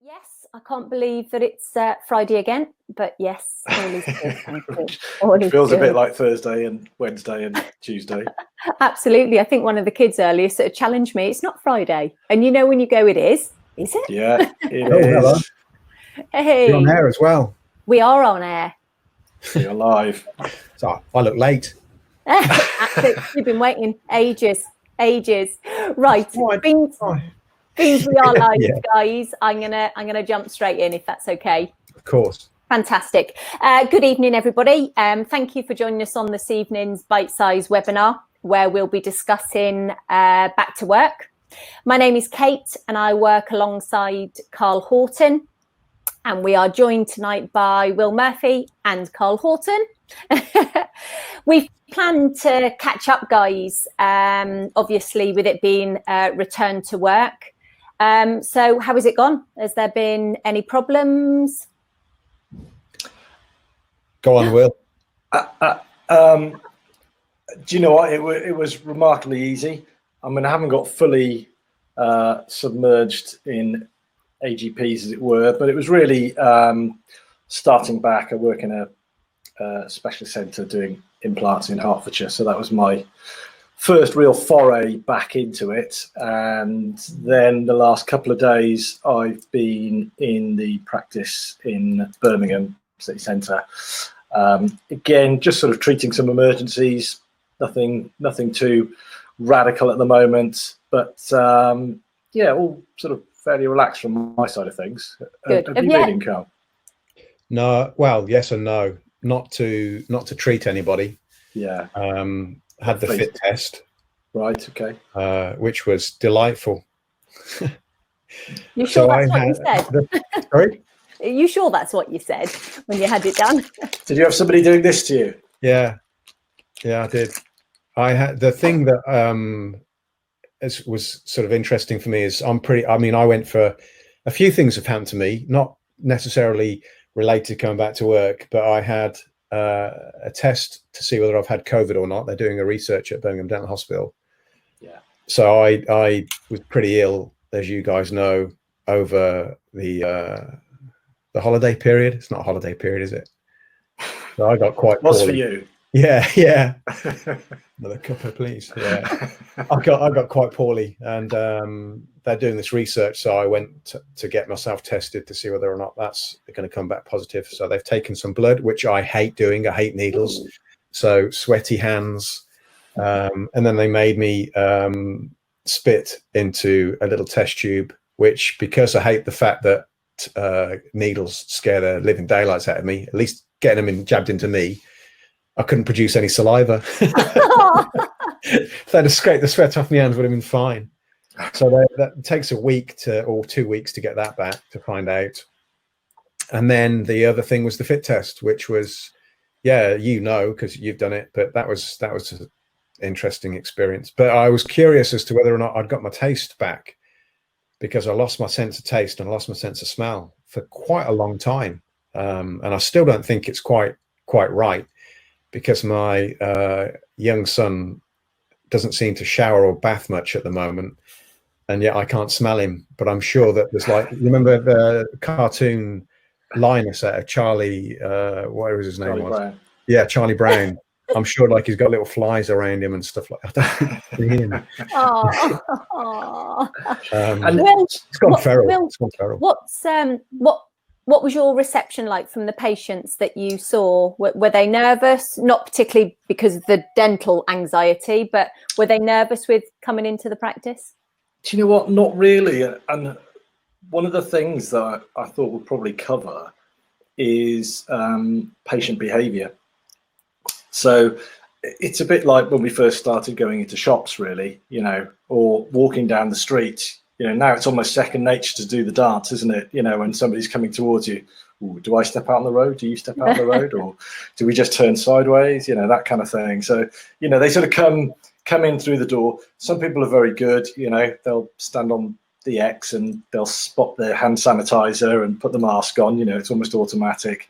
Yes, I can't believe that it's Friday again, but yes, all is good. Thank you. All is Feels good. a bit like Thursday and Wednesday and Tuesday. Absolutely. I think one of the kids earlier sort of challenged me. It's not Friday. And you know when you go, it is it? Yeah, it hello. is. Hey. You're on air as well. We are on air. We're live. So I look late. You've been waiting ages. Right. Oh, Beans, we are live, Yeah. guys. I'm gonna jump straight in if that's okay. Of course. Fantastic. Good evening, everybody. Thank you for joining us on this evening's Bite Size webinar, where we'll be discussing back to work. My name is Kate, and I work alongside Carl Horton. And we are joined tonight by Will Murphy and Carl Horton. We've planned to catch up, guys, obviously with it being return to work. So how has it gone? Has there been any problems? Go on, Will. Do you know what? It was remarkably easy. I mean, I haven't got fully submerged in AGPs, as it were, but it was really starting back. I work in a specialist centre doing implants in Hertfordshire, so that was my first real foray back into it. And then the last couple of days, I've been in the practice in Birmingham City Centre. Again, just sort of treating some emergencies. Nothing too radical at the moment, but yeah, all sort of fairly relaxed from my side of things. Good. Have you been in, Carl? No, well, yes and no. Not to treat anybody. Yeah. Had the fit test. Right. Okay. Which was delightful. You sure that's what you said? Sorry? Are you sure that's what you said when you had it done? Did you have somebody doing this to you? Yeah, I did. I had the thing that was sort of interesting for me is I went for a few things have happened to me, not necessarily related to coming back to work, but I had a test to see whether I've had COVID or not. They're doing a research at Birmingham Dental Hospital. Yeah. So I was pretty ill, as you guys know, over the holiday period. It's not a holiday period, is it? So I got quite What's poorly. for you? Yeah. Another cuppa, please. Yeah. I got quite poorly, and they're doing this research, so I went to get myself tested to see whether or not that's going to come back positive. So they've taken some blood, which I hate doing. I hate needles. So sweaty hands, and then they made me spit into a little test tube, which, because I hate the fact that needles scare the living daylights out of me, at least getting them jabbed into me, I couldn't produce any saliva. If they'd have scraped the sweat off my hands, would have been fine. So that takes a week or 2 weeks to get that back, to find out. And then the other thing was the fit test, which was, because you've done it, but that was an interesting experience. But I was curious as to whether or not I'd got my taste back, because I lost my sense of taste and I lost my sense of smell for quite a long time. And I still don't think it's quite right, because my young son doesn't seem to shower or bath much at the moment, and yet I can't smell him. But I'm sure that there's, like, you remember the cartoon Linus out of Charlie, whatever his name was? Brown. Yeah, Charlie Brown. I'm sure, like, he's got little flies around him and stuff like that. And it's gone feral. It's gone feral. What was your reception like from the patients that you saw? Were they nervous? Not particularly because of the dental anxiety, but were they nervous with coming into the practice? Do you know what? Not really. And one of the things that I thought we'd probably cover is patient behaviour. So it's a bit like when we first started going into shops, really, or walking down the street. Now it's almost second nature to do the dance, isn't it? When somebody's coming towards you, ooh, do I step out on the road? Do you step out on the road? Or do we just turn sideways? That kind of thing. So, they sort of come in through the door. Some people are very good, they'll stand on the X and they'll spot their hand sanitizer and put the mask on, it's almost automatic.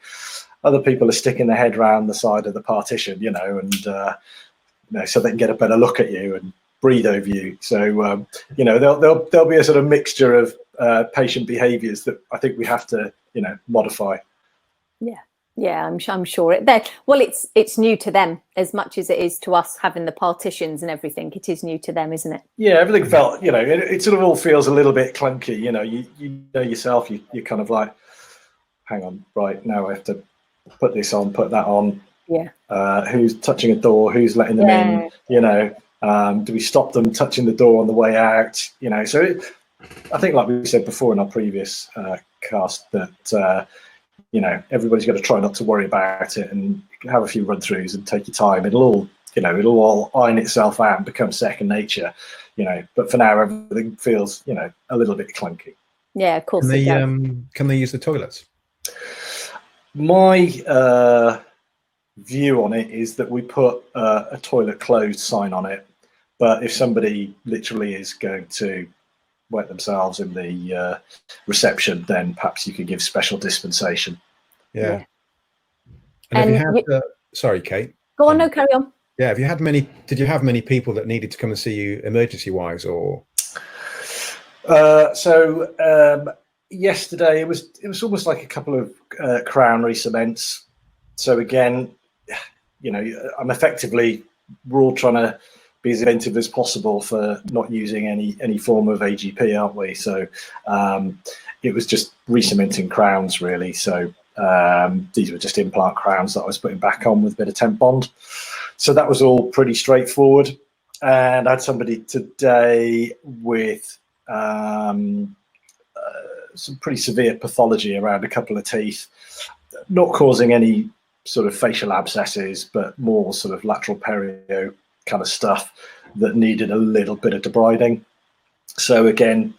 Other people are sticking their head around the side of the partition, and, so they can get a better look at you and breathe over you. So there'll be a sort of mixture of patient behaviours that I think we have to, modify. Yeah, I'm sure well, it's new to them as much as it is to us having the partitions and everything. It is new to them, isn't it? Yeah, everything felt, it sort of all feels a little bit clunky. You know yourself, you're kind of like, hang on, right, now I have to put this on, put that on. Yeah. Who's touching a door? Who's letting them in? Do we stop them touching the door on the way out? So I think, like we said before in our previous cast, that everybody's got to try not to worry about it and have a few run throughs and take your time. It'll all iron itself out and become second nature. But for now, everything feels a little bit clunky. Yeah, of course. Can they use the toilets? My view on it is that we put a toilet closed sign on it, but if somebody literally is going to wet themselves in the reception, then perhaps you could give special dispensation. Yeah. And have you had sorry, Kate, go on. No, carry on. Yeah, did you have many people that needed to come and see you emergency wise, or yesterday it was almost like a couple of crown re-cements. So again, I'm effectively, we're all trying to be as inventive as possible for not using any form of AGP, aren't we? So it was just re-cementing crowns, really. So these were just implant crowns that I was putting back on with a bit of temp bond. So that was all pretty straightforward. And I had somebody today with some pretty severe pathology around a couple of teeth, not causing any sort of facial abscesses, but more sort of lateral perio kind of stuff that needed a little bit of debriding. So again,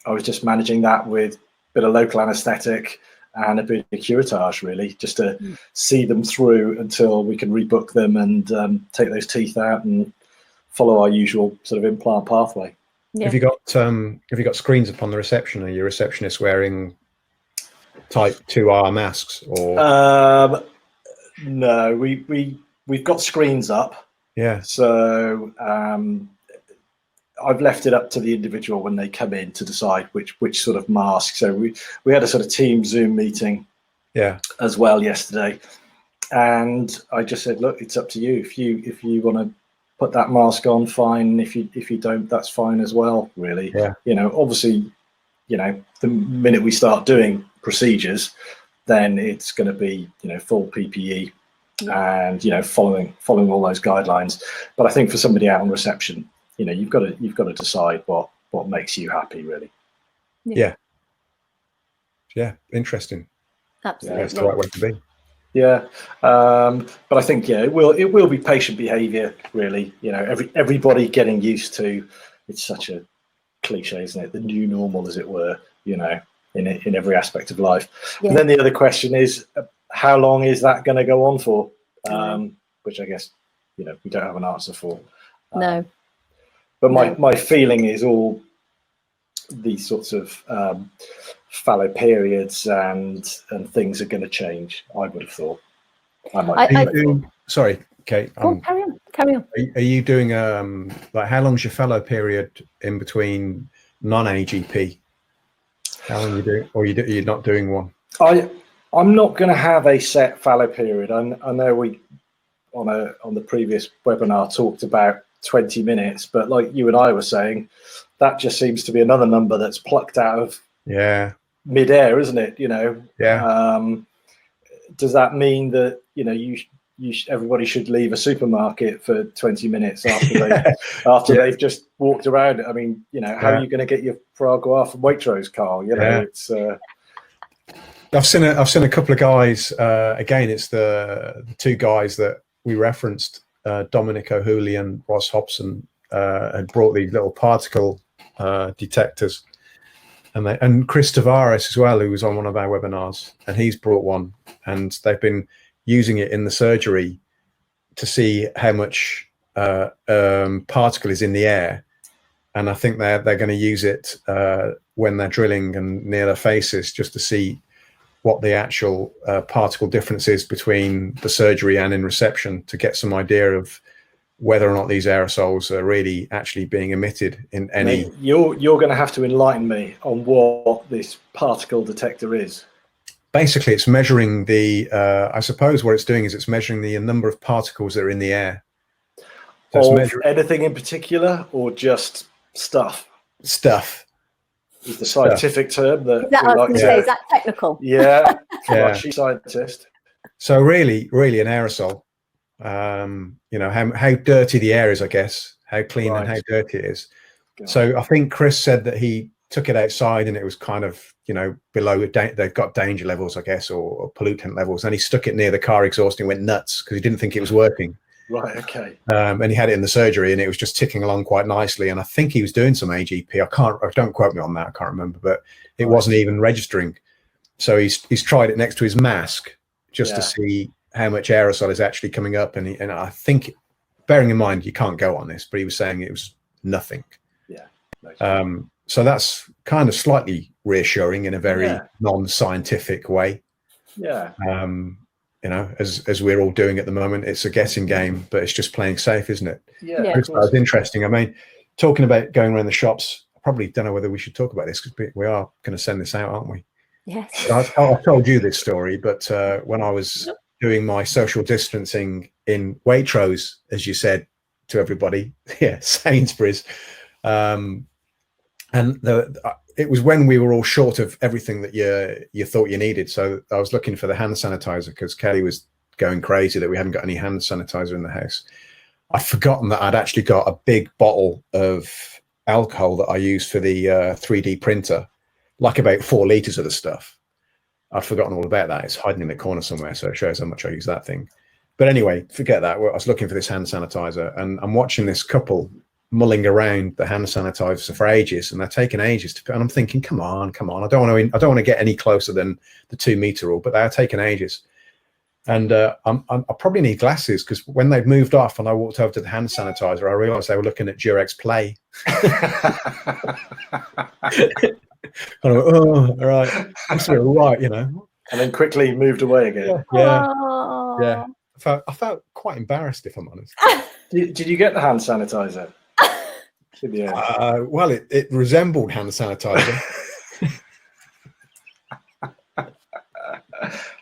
I was just managing that with a bit of local anaesthetic and a bit of curettage, really, just to see them through until we can rebook them and take those teeth out and follow our usual sort of implant pathway. Yeah. Have you got screens upon the reception? Are your receptionists wearing type 2R masks or? No, we've got screens up. Yeah. So I've left it up to the individual when they come in to decide which sort of mask. So we had a sort of team Zoom meeting, as well yesterday, and I just said, look, it's up to you. If you want to put that mask on, fine. If you don't, that's fine as well. Really. Yeah. Obviously, the minute we start doing procedures, then it's going to be full PPE. And following all those guidelines. But I think for somebody out on reception, you've got to decide what makes you happy, really. Yeah, interesting. Absolutely, that's the right way to be. Yeah, but I think it will be patient behaviour, really. Everybody getting used to. It's such a cliche, isn't it? The new normal, as it were. In every aspect of life. Yeah. And then the other question is, how long is that going to go on for? Which I guess, we don't have an answer for. No. But my feeling is all these sorts of fallow periods and things are going to change, I would have thought. Sorry, Kate. Carry on. Are you doing, like, how long's your fallow period in between non-AGP? How long are you doing, or you're not doing one? I'm not going to have a set fallow period. I know we on the previous webinar talked about 20 minutes, but like you and I were saying, that just seems to be another number that's plucked out of midair, isn't it? Does that mean that everybody should leave a supermarket for 20 minutes after they've just walked around? I mean, how are you going to get your Prague from Waitrose, Carl? It's. I've seen a couple of guys. Again, it's the two guys that we referenced, Dominic O'Hooley and Ross Hobson, had brought these little particle detectors, and Chris Tavares as well, who was on one of our webinars, and he's brought one, and they've been using it in the surgery to see how much particle is in the air, and I think they're going to use it when they're drilling and near their faces, just to see what the actual particle difference is between the surgery and in reception, to get some idea of whether or not these aerosols are really actually being emitted in any. Mate, you're going to have to enlighten me on what this particle detector is. Basically, it's measuring the. I suppose what it's doing is it's measuring the number of particles that are in the air. So it's Of measuring anything in particular, or just stuff? stuff. Is the scientific term that Is that, we I was like going to to- say, is that technical? Yeah, Yeah. she's scientist. So really an aerosol. You know how dirty the air is, I guess, how clean and how Right. dirty it is. God. So I think Chris said that he took it outside and it was kind of, you know, below they've got danger levels, I guess, or pollutant levels, and he stuck it near the car exhaust and went nuts because he didn't think it was working. Right, okay. And he had it in the surgery and it was just ticking along quite nicely, and I think he was doing some AGP. Don't quote me on that, I can't remember, but it wasn't even registering. So he's tried it next to his mask just to see how much aerosol is actually coming up, and I think, bearing in mind you can't go on this, but he was saying it was nothing. Yeah. So that's kind of slightly reassuring in a very Yeah. non-scientific way. Yeah. You know, as we're all doing at the moment, it's a guessing game, but it's just playing safe, isn't it? Yeah. Yeah. of It's course. interesting. I mean, talking about going around the shops, I probably don't know whether we should talk about this because we are going to send this out, aren't we? Yes. I've told you this story, but when I was doing my social distancing in Waitrose, as you said to everybody, Sainsbury's, and it was when we were all short of everything that you thought you needed. So I was looking for the hand sanitizer because Kelly was going crazy that we hadn't got any hand sanitizer in the house. I'd forgotten that I'd actually got a big bottle of alcohol that I use for the 3D printer, like about 4 liters of the stuff. I'd forgotten all about that. It's hiding in the corner somewhere, so it shows how much I use that thing. But anyway, forget that. I was looking for this hand sanitizer, and I'm watching this couple mulling around the hand sanitizer for ages, and they're taking ages to. And I'm thinking, come on, I don't want to get any closer than the 2 meter rule, but they are taking ages. And I probably need glasses because when they'd moved off and I walked over to the hand sanitizer, I realized they were looking at Durex Play. And I went, oh, all right, that's all right, you know. And then quickly moved away again. Yeah. Oh. Yeah. I felt quite embarrassed, if I'm honest. Did you get the hand sanitizer? Yeah. Well, it resembled hand sanitizer.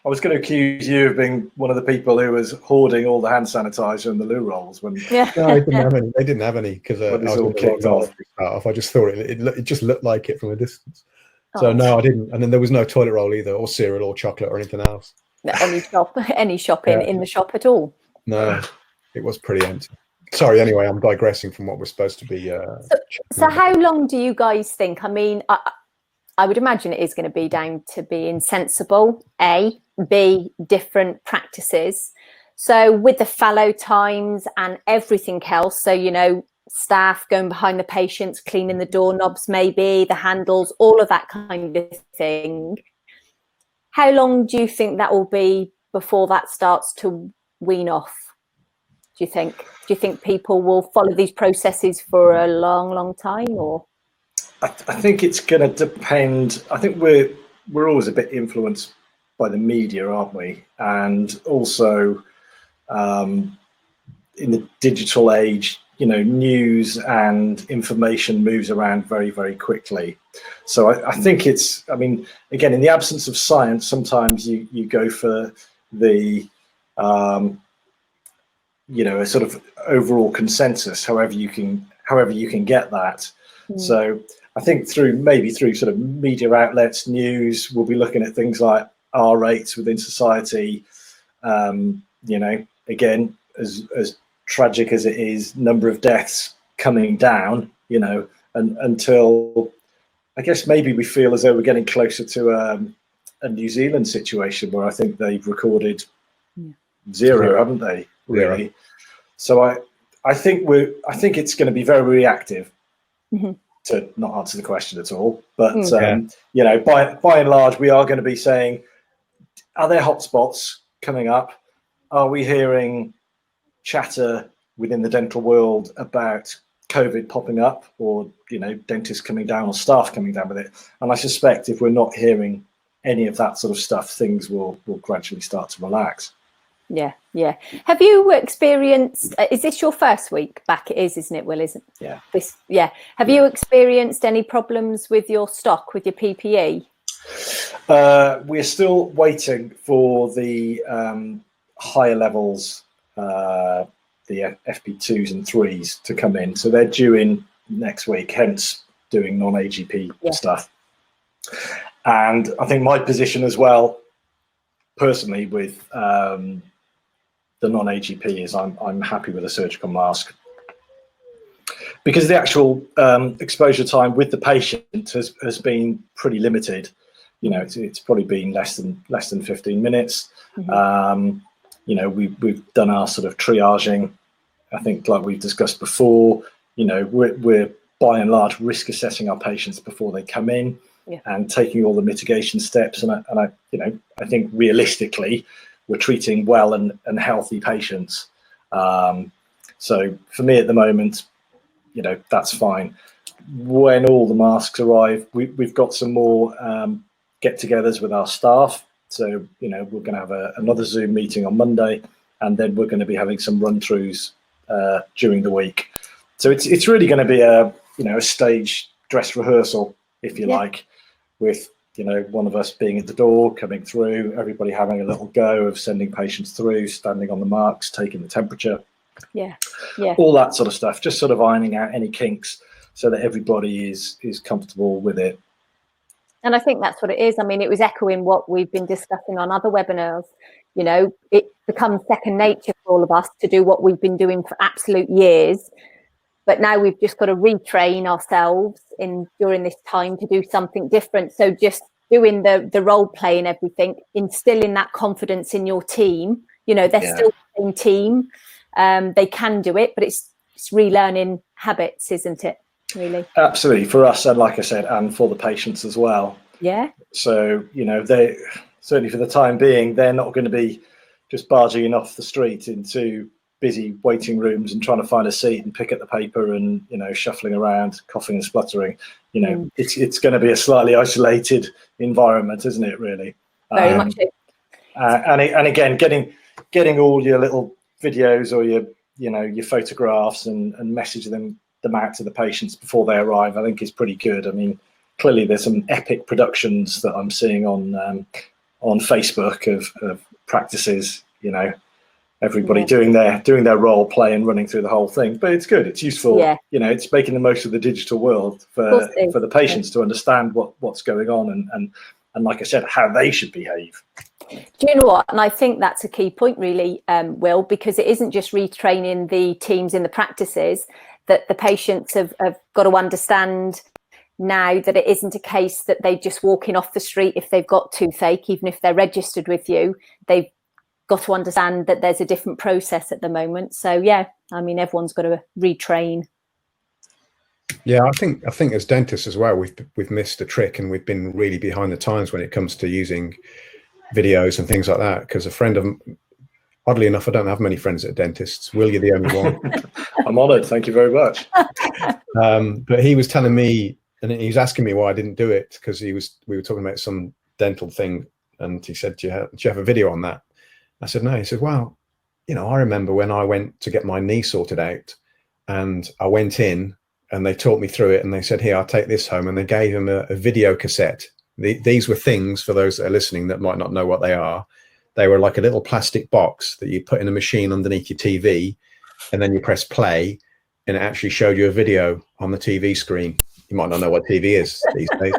I was going to accuse you of being one of the people who was hoarding all the hand sanitizer and the loo rolls when. Yeah. No, they didn't have any because I When this was all in the kicked wrong off. office to start off. I just thought it just looked like it from a distance. So Oh. no, I didn't. And then there was no toilet roll either, or cereal, or chocolate, or anything else. Any shopping Yeah. in the shop at all. No, it was pretty empty. Sorry. Anyway, I'm digressing from what we're supposed to be. So how long do you guys think? I mean, I would imagine it is going to be down to being sensible, A, B, different practices. So with the fallow times and everything else, so, you know, staff going behind the patients, cleaning the doorknobs, maybe the handles, all of that kind of thing. How long do you think that will be before that starts to wean off? Do you think? Do you think people will follow these processes for a long, long time, or? I think it's going to depend. I think we're always a bit influenced by the media, aren't we? And also in the digital age, you know, news and information moves around very, very quickly. So I think it's, I mean, again, in the absence of science, sometimes you go for the, you know, a sort of overall consensus, however you can get that. So I think maybe through sort of media outlets, news, we'll be looking at things like R rates within society. You know, again, as tragic as it is, number of deaths coming down, you know, and until I guess maybe we feel as though we're getting closer to a New Zealand situation where I think they've recorded zero, haven't they? Really? Yeah. So I think it's going to be very reactive. Mm-hmm. To not answer the question at all, but you know, by and large, we are going to be saying, are there hotspots coming up? Are we hearing chatter within the dental world about COVID popping up, or, you know, dentists coming down or staff coming down with it? And I suspect if we're not hearing any of that sort of stuff, things will gradually start to relax. Yeah, yeah. Have you experienced, is this your first week back? It is, isn't it, Will? Isn't Yeah. this? Yeah. Have you experienced any problems with your stock, with your PPE? We're still waiting for the higher levels, the FP2s and 3s to come in. So they're due in next week, hence doing non-AGP stuff. And I think my position as well, personally, with the non-AGP is I'm happy with a surgical mask, because the actual exposure time with the patient has been pretty limited. You know, it's probably been less than 15 minutes. Mhm. You know, we've done our sort of triaging. I think, like we've discussed before, you know, we're by and large risk assessing our patients before they come in, and taking all the mitigation steps. And I you know, I think realistically, we're treating well and healthy patients. So for me at the moment, you know, that's fine. When all the masks arrive, we've got some more get-togethers with our staff. So, you know, we're going to have another Zoom meeting on Monday, and then we're going to be having some run-throughs during the week. So it's really going to be a stage dress rehearsal, if you like, with, you know, one of us being at the door, coming through, everybody having a little go of sending patients through, standing on the marks, taking the temperature. Yeah. All that sort of stuff, just sort of ironing out any kinks so that everybody is comfortable with it. And I think that's what it is. I mean, it was echoing what we've been discussing on other webinars. You know, it becomes second nature for all of us to do what we've been doing for absolute years. But now we've just got to retrain ourselves during this time to do something different. So just doing the role play and everything, instilling that confidence in your team. You know, they're still the same team. They can do it, but it's relearning habits, isn't it? Really, absolutely, for us, and like I said, and for the patients as well. Yeah. So, you know, they certainly for the time being, they're not going to be just barging off the street into busy waiting rooms and trying to find a seat and pick up the paper and, you know, shuffling around, coughing and spluttering. You know, it's going to be a slightly isolated environment, isn't it? Really, very much. And again, getting all your little videos or your photographs and message them out to the patients before they arrive, I think is pretty good. I mean, clearly there's some epic productions that I'm seeing on Facebook of practices, you know, everybody doing their role play and running through the whole thing. But it's good, it's useful. You know, it's making the most of the digital world for the patients to understand what's going on and like I said, how they should behave. Do you know what? And I think that's a key point, really, Will, because it isn't just retraining the teams in the practices, that the patients have got to understand now that it isn't a case that they just walk in off the street if they've got toothache, even if they're registered with you. They've got to understand that there's a different process at the moment. So, yeah, I mean, everyone's got to retrain. Yeah, I think as dentists as well, we've missed a trick, and we've been really behind the times when it comes to using videos and things like that. Because a friend of, oddly enough, I don't have many friends that are dentists. Will, you're the only one. I'm honoured. Thank you very much. But he was telling me, and he was asking me why I didn't do it, because we were talking about some dental thing, and he said, do you have a video on that? I said, no. He said, well, you know, I remember when I went to get my knee sorted out, and I went in and they taught me through it, and they said, here, I'll take this home. And they gave him a video cassette. These were things, for those that are listening that might not know what they are. They were like a little plastic box that you put in a machine underneath your TV, and then you press play, and it actually showed you a video on the TV screen. You might not know what TV is these days.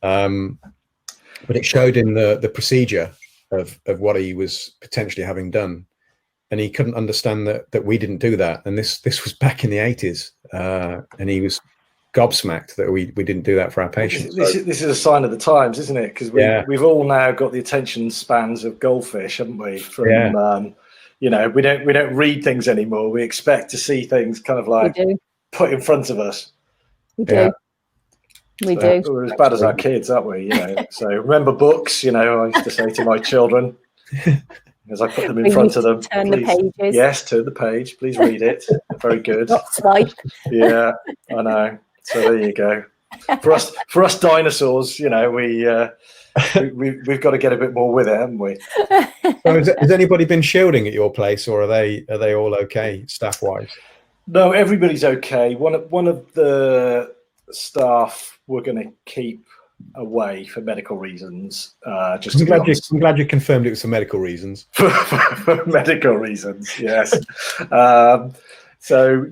But it showed in the procedure of what he was potentially having done. And he couldn't understand that we didn't do that. And this was back in the 80s. And he was gobsmacked that we didn't do that for our patients. This is a sign of the times, isn't it? Because we've all now got the attention spans of goldfish, haven't we? From you know, we don't read things anymore. We expect to see things kind of like put in front of us. We do. We do. We're as bad as our kids, aren't we? You know. So remember books. You know, I used to say to my children, as I put them in front of them, turn the pages. Yes, turn the page. Please read it. Very good. Not swipe. Yeah, I know. So there you go. For us dinosaurs, you know, we've got to get a bit more with it, haven't we? So has anybody been shielding at your place, or are they all okay staff wise? No, everybody's okay. One of the staff we're going to keep away for medical reasons. Just I'm glad you confirmed it was for medical reasons. for medical reasons, yes. So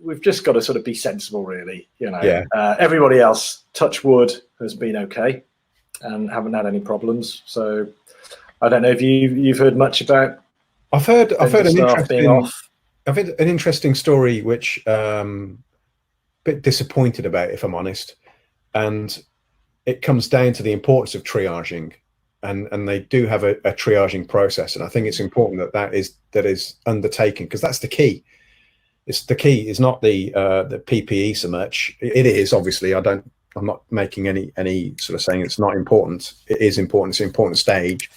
we've just got to sort of be sensible, really. Yeah. Everybody else, touch wood, has been okay and haven't had any problems. So I don't know if you've heard much about. I've heard an being interesting story, which a bit disappointed about, if I'm honest. And it comes down to the importance of triaging, and they do have a triaging process, and I think it's important that is undertaken, because that's the key. It's the key is not the PPE so much. It is, obviously. I'm not making any sort of saying it's not important. It is important. It's an important stage.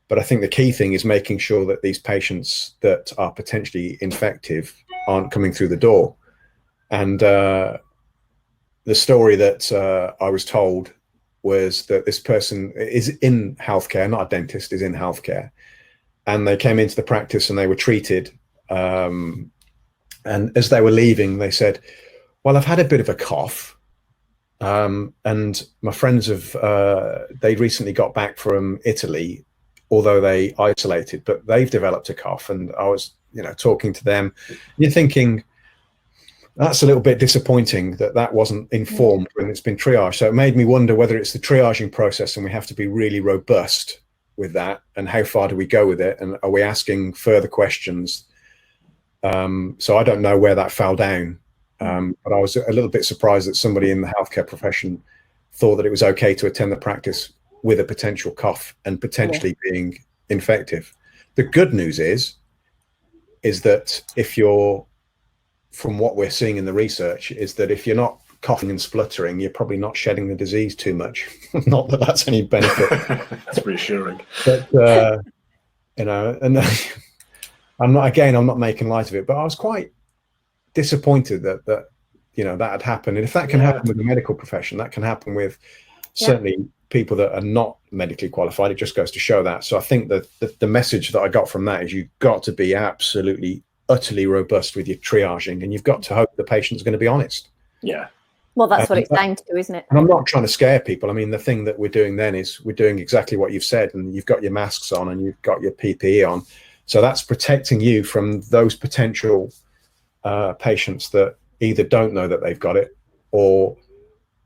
But I think the key thing is making sure that these patients that are potentially infective aren't coming through the door. And the story that I was told was that this person is in healthcare, not a dentist, is in healthcare. And they came into the practice and they were treated. And as they were leaving, they said, well, I've had a bit of a cough. And my friends they recently got back from Italy, although they isolated, but they've developed a cough. And I was, talking to them. You're thinking, that's a little bit disappointing that wasn't informed when it's been triaged. So it made me wonder whether it's the triaging process and we have to be really robust with that, and how far do we go with it? And are we asking further questions? So I don't know where that fell down. But I was a little bit surprised that somebody in the healthcare profession thought that it was okay to attend the practice with a potential cough and potentially being infective. The good news is that if you're, from what we're seeing in the research, is that if you're not coughing and spluttering, you're probably not shedding the disease too much. Not that that's any benefit. That's reassuring. But, and I'm not making light of it, but I was quite disappointed that that had happened. And if that can happen with the medical profession, that can happen with certainly people that are not medically qualified. It just goes to show that. So I think that the message that I got from that is you've got to be absolutely, utterly robust with your triaging, and you've got to hope the patient's going to be honest. Yeah. Well, that's what it's down to, isn't it? And I'm not trying to scare people. I mean, the thing that we're doing then is we're doing exactly what you've said, and you've got your masks on and you've got your PPE on. So that's protecting you from those potential patients that either don't know that they've got it or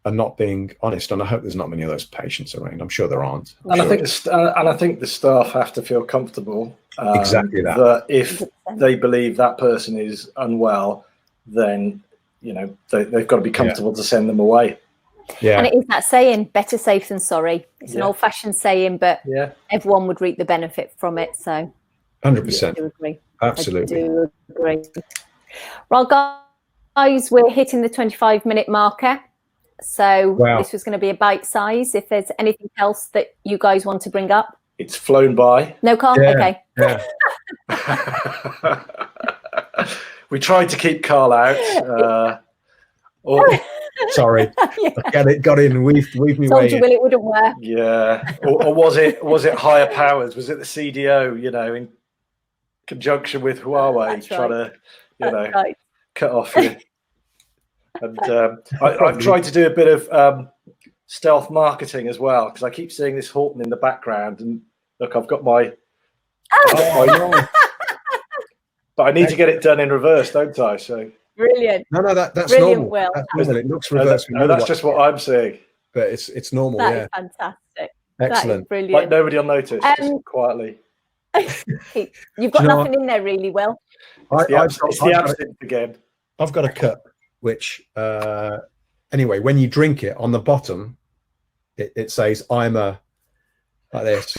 are not being honest. And I hope there's not many of those patients around. I'm sure there aren't. I think the staff have to feel comfortable. Exactly that. That if they believe that person is unwell, then they've got to be comfortable to send them away. Yeah. And it is that saying, better safe than sorry. It's an old-fashioned saying, but everyone would reap the benefit from it. So 100%. I do agree. Absolutely. I do agree. Well, guys, we're hitting the 25-minute marker. So this was going to be a bite size. If there's anything else that you guys want to bring up. It's flown by. No, Carl? Okay. Yeah. We tried to keep Carl out. Sorry. Got in. We've me Told you, Will, it wouldn't work. Yeah. Or was it higher powers? Was it the CDO, in conjunction with Huawei trying to, cut off you? And I've tried to do a bit of stealth marketing as well, because I keep seeing this Horton in the background, and look, I've got my but I need to get it done in reverse, don't I? So brilliant. No, that's brilliant, normal. Will. That's normal. It looks reverse. That's just what I'm seeing. But it's normal. That is fantastic. Excellent. That is brilliant. Like nobody will notice, just quietly. You've got nothing in there, really, Will. It's the absinthe again. I've got a cup, which anyway, when you drink it, on the bottom, it says "I'm a," like this.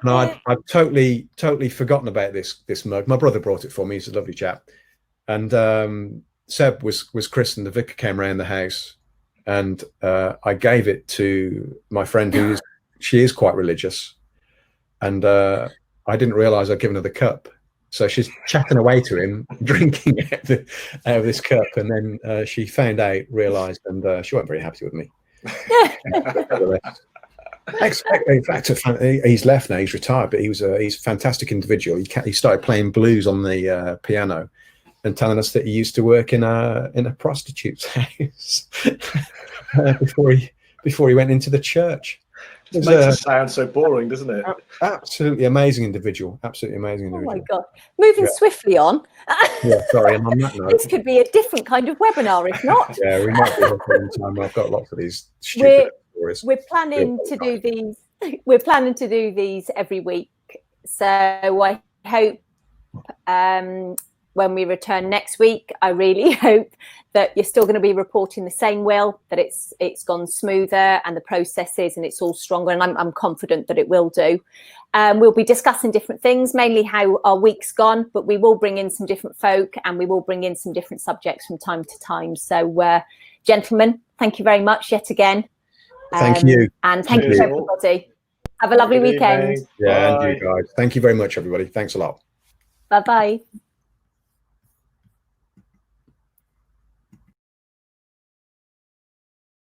And I'd totally forgotten about this mug. My brother brought it for me. He's a lovely chap. And Seb was christened. The vicar came around the house, and I gave it to my friend she is quite religious, and I didn't realise I'd given her the cup. So she's chatting away to him, drinking out of this cup, and then she found out, realised, and she wasn't very happy with me. In fact, he's left now. He's retired, but he's a fantastic individual. He started playing blues on the piano, and telling us that he used to work in a prostitute's house before he went into the church. It makes it sound so boring, doesn't it? Absolutely amazing individual. Absolutely amazing individual. Oh my God. Moving swiftly on. Yeah, sorry, and on that note, this could be a different kind of webinar, if not. Yeah, we might be on time. I've got lots of these stupid stories. We're planning to do these. We're planning to do these every week. So I hope when we return next week, I really hope that you're still going to be reporting the same, Will, that it's gone smoother and the processes and it's all stronger, and I'm confident that it will do. We'll be discussing different things, mainly how our week's gone, but we will bring in some different folk and we will bring in some different subjects from time to time. So, gentlemen, thank you very much yet again. Thank you. And thank you, everybody. Have a lovely weekend. Yeah, and you guys. Thank you very much, everybody. Thanks a lot. Bye-bye.